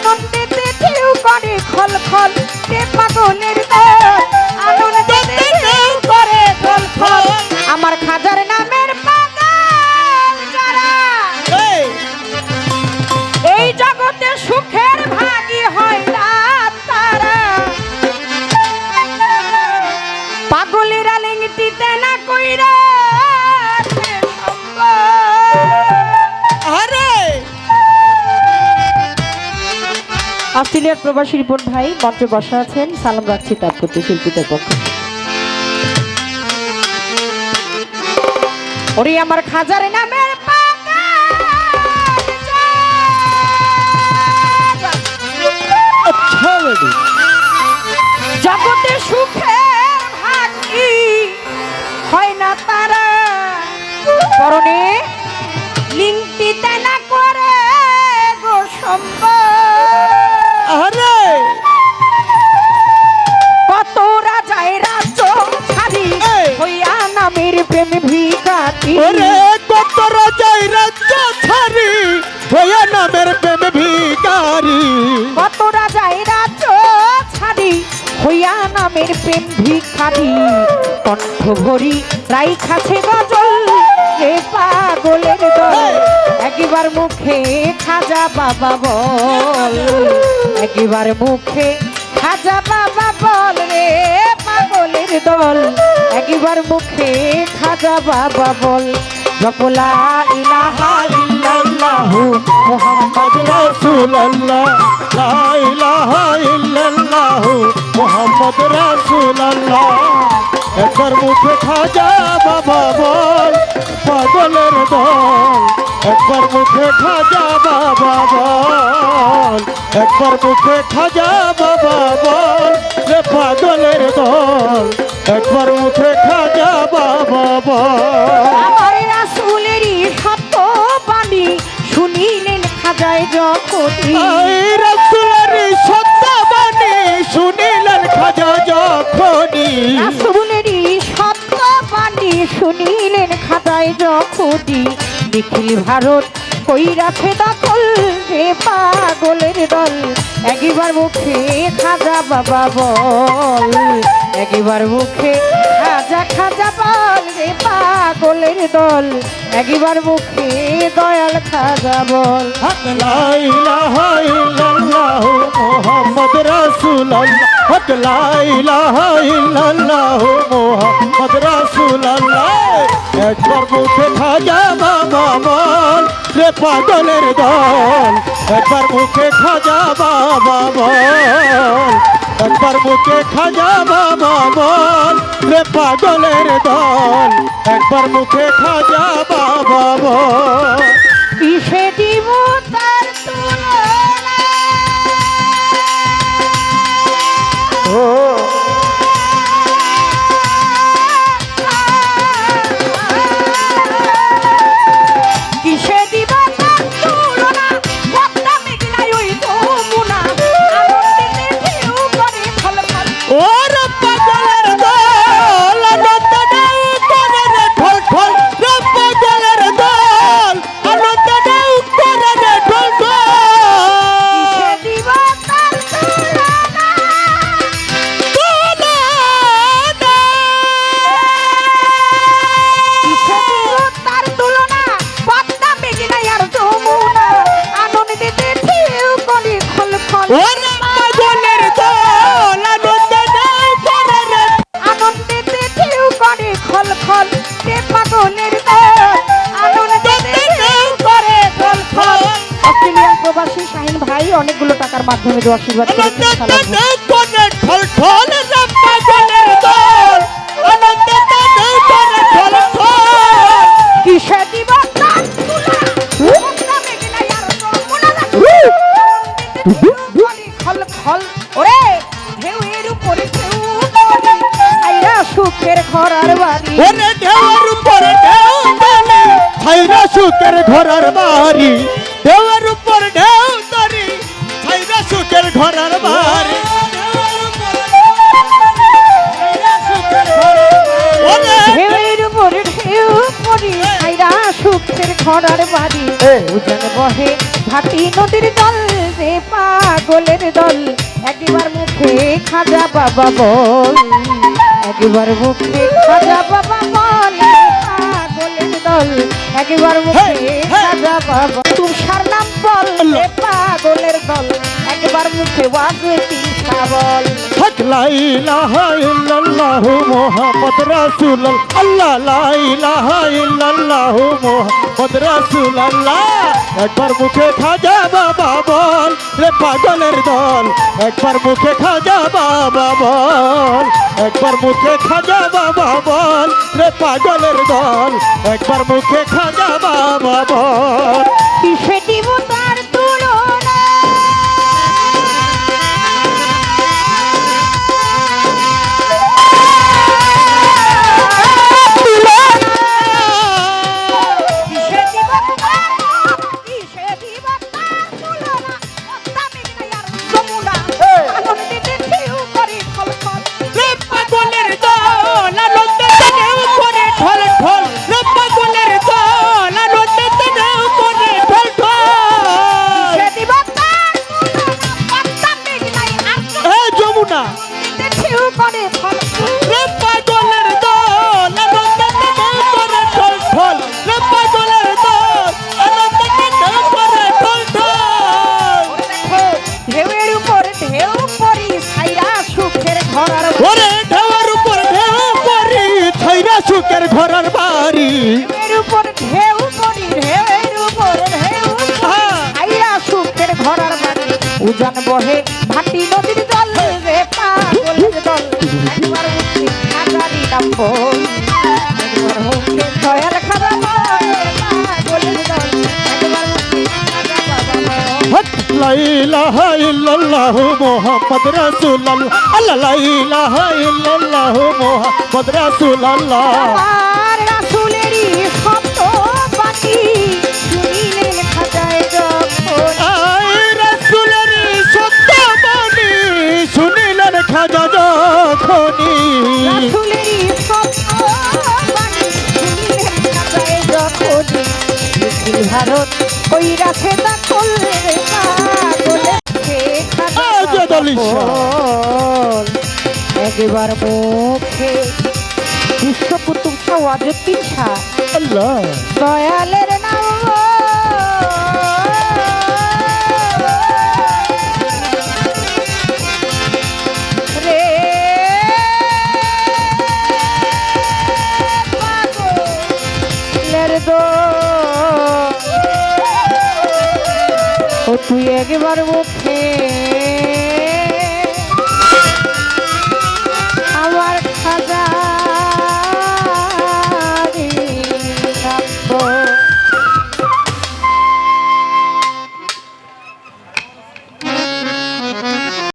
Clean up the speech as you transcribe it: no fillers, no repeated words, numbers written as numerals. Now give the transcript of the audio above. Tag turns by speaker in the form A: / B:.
A: আনন্দেতে ঢেউ করে খল খল রে পাগলের দল আনন্দেতে ঢেউ করে খল খল আমার খাজার নামের পাগল যারা এই জগতে সুখের ভাগী হয় না তারা পাগলেরা লেংটিতে না কইরা অস্ট্রেলিয়ার প্রবাসী রিপন ভাই মঞ্চে বসা আছেন, সালাম রাখছি তার প্রতি শিল্পীদের পক্ষে। ওরে আমার খাজার নামের জগতে সুখের ভাগী হয় না তারা পরনে লিংটিতে না করে গো কত রাজায় রাজ্য ছাড়ি হইয়া নামের প্রেম ভিখারি
B: কত রাজায় রাজ্য ছাড়ি হইয়া নামের প্রেম ভিখারি
A: কত রাজায় রাজ্য ছাড়ি হইয়া নামের প্রেম ভিখারি কণ্ঠ ভরি রাইখাছে গজল হে পাগলের দল একবার মুখে খাজা বাবা বল একবার মুখে খাজা বাবা বল রে পাগলের দল একবার মুখে খাজা বাবা বল জপলা ইলাহা ইল্লাল্লাহু মুহাম্মাদুর
B: রাসূলুল্লাহ লা ইলাহা ইল্লাল্লাহু মুহাম্মাদুর রাসূলুল্লাহ একবার মুখে খাজা বাবা বল পাগলের দল একবার মুখে খাজা বাবা বল একবার মুখে খাজা বাবা বল রে পাগলের দল একবার মুখে খাজা বাবা বল
A: আমার রাসূলেরই সত্য বাণী শুনিলেন খাজায় যখনই
B: রাসূলেরই সত্য বাণী শুনিলেন খাজা যখনই
A: রাসূলেরই সত্য বাণী শুনিলেন খাজায় যখনই নিখিল ভারত কইরাছে দখল রে পাগলের দল একবার মুখে খাজা বাবা বল একবার মুখে খাজা খাজা বল রে পাগলের দল একবার মুখে দয়াল খাজা বল
B: লা ইলাহা ইল্লাল্লাহু মুহাম্মাদুর রাসূলুল্লাহ লা ইলাহা ইল্লাল্লাহু মুহাম্মাদুর রাসূলুল্লাহ একবার মুখে খাজা বাবা বল রে পাগলের দল একবার মুখে খাজা বাবা বল একবার মুখে খাজা বাবা বল রে পাগলের দল একবার মুখে খাজা বাবা বল
A: কিসে দিব তার তুলনা কিসে দিব তার তুলনা পদ্মা মেঘনায় ওই যমুনা আনন্দেতে ঢেউ করে খল খল
B: ওর পাগলের দল আনন্দ ঢেউ করে রে ঢল ঢল রে পাগলের দল আনন্দ ঢেউ করে রে ঢল ঢল
A: কিসে দিব তার তুলনা কিসে দিব তার তুলনা পদ্মা মেঘনায় আর যমুনা আনন্দেতে ঢেউ করে খল খল
B: ওর পাগলের দল আনন্দ ঢেউ করে রে
A: আনন্দেতে ঢেউ করে খল খল রে পাগলের দল আনন্দেতে ঢেউ করে খল খল অস্ট্রেলিয়ান প্রবাসী শাহিন ভাই অনেকগুলো টাকার মাধ্যমে দোয়া আশীর্বাদ করেছেন সালাম
B: ঢেউ করে ঢল ঢল রে পাগলের দল আনন্দ ঢেউ করে ঢল ঢল
A: কিসে দিব তার তুলা পদ্মা মেঘনায় আর যমুনা খল খল ওরে ঢেউয়ের উপরে ঢেউ পড়ে ছাইরা সুখের ঘরার বাড়ি
B: ওরে ঢেউয়ের উপরে ঢেউ তরি ছাইরা সুখের ঘরের বাড়ি ঢেউয়ের উপর ঢেউ তরি ছাইরা সুখের ঘরের বাড়ি
A: ঢেউয়ের উপরে ঢেউ পড়ে ছাইরা সুখের ঘরার বাড়ি উজান বহে ভাটি নদীর জল রে পাগ পাগলের দল একবার মুখে খাজা বাবা বল একবার মুখে খাজা বাবা বল পাগলের দল একবার মুখে খাজা বাবা তুষার নাম বল রে পাগলের দল একবার মুখে ওয়াজতি বল
B: হক লা ইলাহা ইল্লাল্লাহু মুহাম্মদ রাসূলুল্লাহ আল্লাহ লা ইলাহা ইল্লাল্লাহু মুহাম্মদ রাসূলুল্লাহ একবার মুখে খাজা বাবা বল রে পাগলের দল একবার মুখে খাজা বাবা বল একবার মুখে খাজা বাবা বল রে পাগলের দল একবার মুখে খাজা বাবা বল
A: কিসে দিব তার তুলনা কিসে দিব কিসে দিব তার তুলনা ওস্তামি নায়ার যমুনা আনন্দিতে ঢেউ করে খলখল
B: রে পাগলের দল আনন্দিতে ঢেউ করে ঢল ঢল রে পাগলের দল আনন্দিতে ঢেউ করে ঢল ঢল
A: কিসে দিব তার তুলনা ওস্তামি নায়ার
B: হে যমুনা
A: ঢেউ করে খলখল
B: রে পাগলের দল আনন্দিতে ঢেউ করে ঢল ঢল রে পাগলের দল আনন্দিতে ঢেউ করে ঢল ঢল
A: ঢেউয়ের উপর ঢেউ পরি ছাইরা সুখের ঘরার
B: ওরে ঢেউর উপর ঢেউ পরি ছাইরা সুখের ঘরের বাড়ি
A: ঢেউয়ের উপর ঢেউ পরি ঢেউয়ের উপর ঢেউ ছাইরা সুখের ঘরার বাড়ি উজান বহে ভাটি নদীর জল রে পাগলের দল একবার মুখে খাজারি নাম বল একবার মুখে দয়াল খাজা বল পাগলের দল একবার মুখে খাজা বাবা বল
B: হক লা ইলাহা ইল্লাল্লাহু মুহাম্মদ রাসূলুল্লাহ আল্লাহ লা ইলাহা ইল্লাল্লাহু মুহাম্মদ রাসূলুল্লাহ
A: আমার রাসূলেরই শব্দ বাণী শুনিলেন খাজায় যখন
B: আই রাসূলের সত্য বাণী শুনিলেন খাজা যখনি
A: রাসূলেরই শব্দ বাণী শুনিলেন খাজায় যখন নিখিল ভারত ওই রাখে দখল রে পাগলে সে খাজা
B: আজ দলিশা।
A: বল একবার মুখে বিশ্বকুতুব শাহ ওয়াজুদ্দিন শাহ
B: আল্লাহ
A: দয়ালে